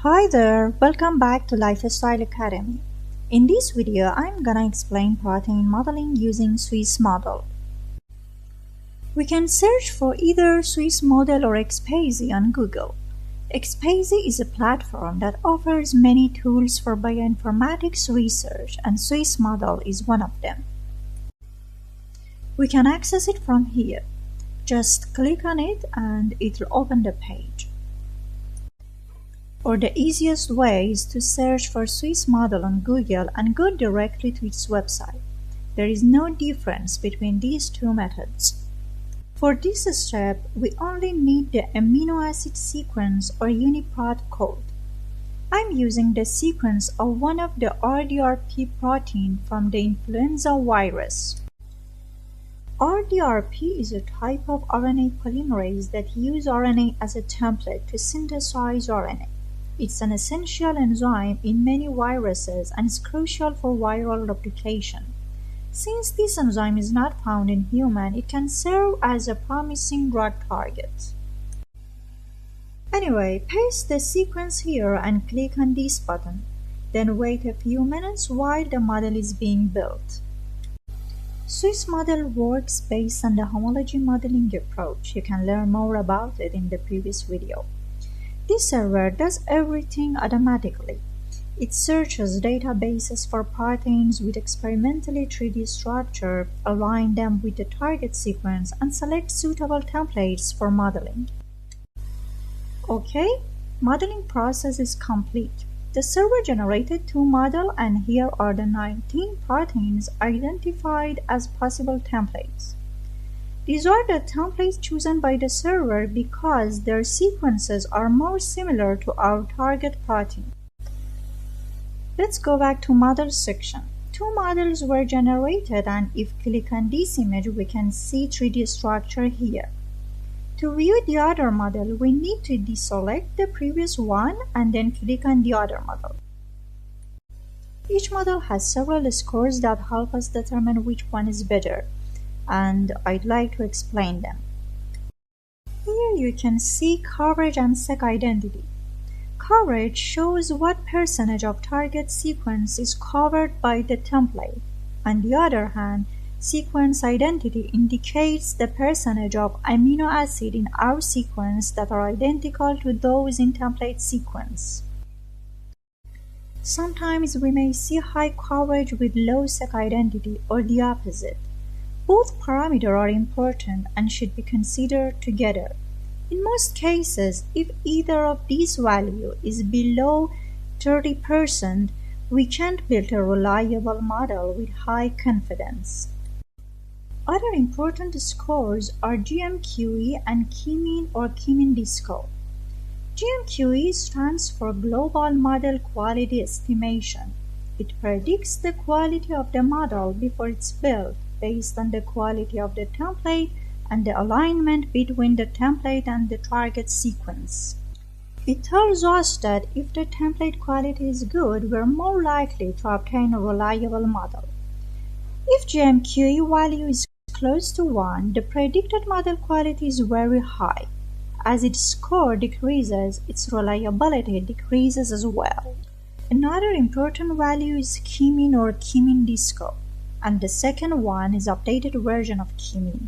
Hi there, welcome back to Lifestyle Academy. In this video, I'm gonna explain protein modeling using Swiss model. We can search for either Swiss model or XPazy on Google. XPazy is a platform that offers many tools for bioinformatics research, and Swiss model is one of them. We can access it from here. Just click on it and it will open the page. Or the easiest way is to search for Swiss model on Google and go directly to its website. There is no difference between these two methods. For this step, we only need the amino acid sequence or UniProt code. I'm using the sequence of one of the RDRP protein from the influenza virus. RDRP is a type of RNA polymerase that uses RNA as a template to synthesize RNA. It's an essential enzyme in many viruses and is crucial for viral replication. Since this enzyme is not found in humans, it can serve as a promising drug target. Anyway, paste the sequence here and click on this button. Then wait a few minutes while the model is being built. Swiss model works based on the homology modeling approach. You can learn more about it in the previous video. This server does everything automatically. It searches databases for proteins with experimentally 3D structure, align them with the target sequence, and select suitable templates for modeling. Okay, modeling process is complete. The server generated 2 models, and here are the 19 proteins identified as possible templates. These are the templates chosen by the server because their sequences are more similar to our target protein. Let's go back to models section. 2 models were generated, and if click on this image, we can see 3D structure here. To view the other model, we need to deselect the previous one and then click on the other model. Each model has several scores that help us determine which one is better, and I'd like to explain them. Here you can see coverage and seq identity. Coverage shows what percentage of target sequence is covered by the template. On the other hand, sequence identity indicates the percentage of amino acid in our sequence that are identical to those in template sequence. Sometimes we may see high coverage with low seq identity or the opposite. Both parameters are important and should be considered together. In most cases, if either of these values is below 30%, we can't build a reliable model with high confidence. Other important scores are GMQE and QMEAN or QMEAN score. GMQE stands for Global Model Quality Estimation. It predicts the quality of the model before it's built, based on the quality of the template and the alignment between the template and the target sequence. It tells us that if the template quality is good, we're more likely to obtain a reliable model. If GMQE value is close to 1, the predicted model quality is very high. As its score decreases, its reliability decreases as well. Another important value is QMEAN or QMEAN score, and the second one is updated version of QMEAN.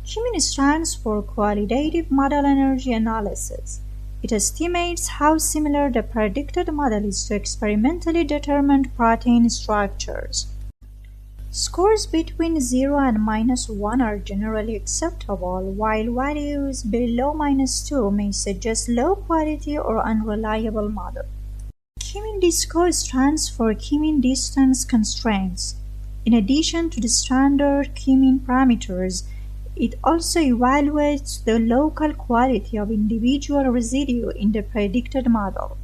QMEAN stands for Qualitative Model Energy Analysis. It estimates how similar the predicted model is to experimentally determined protein structures. Scores between 0 and -1 are generally acceptable, while values below -2 may suggest low quality or unreliable model. QMEAN score stands for QMEAN distance constraints. In addition to the standard QMEAN parameters, it also evaluates the local quality of individual residue in the predicted model.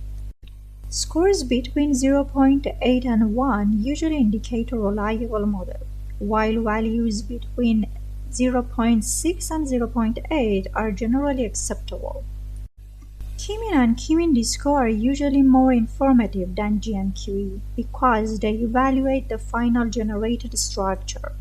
Scores between 0.8 and 1 usually indicate a reliable model, while values between 0.6 and 0.8 are generally acceptable. QMEAN and QMEAN score are usually more informative than GMQE because they evaluate the final generated structure.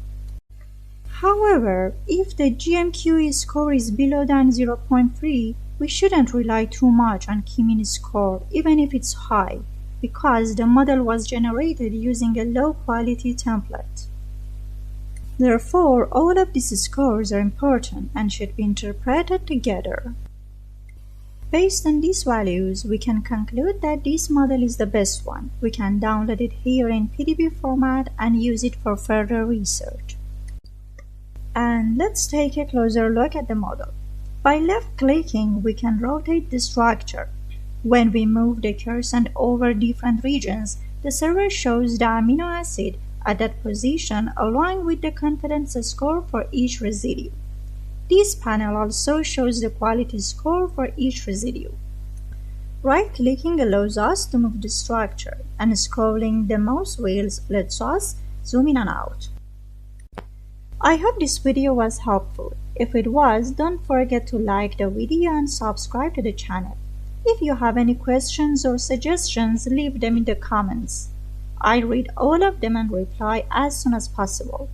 However, if the GMQE score is below than 0.3, we shouldn't rely too much on QMEAN score even if it's high, because the model was generated using a low-quality template. Therefore, all of these scores are important and should be interpreted together. Based on these values, we can conclude that this model is the best one. We can download it here in PDB format and use it for further research. And let's take a closer look at the model. By left-clicking, we can rotate the structure. When we move the cursor over different regions, the server shows the amino acid at that position along with the confidence score for each residue. This panel also shows the quality score for each residue. Right-clicking allows us to move the structure, and scrolling the mouse wheels lets us zoom in and out. I hope this video was helpful. If it was, don't forget to like the video and subscribe to the channel. If you have any questions or suggestions, leave them in the comments. I read all of them and reply as soon as possible.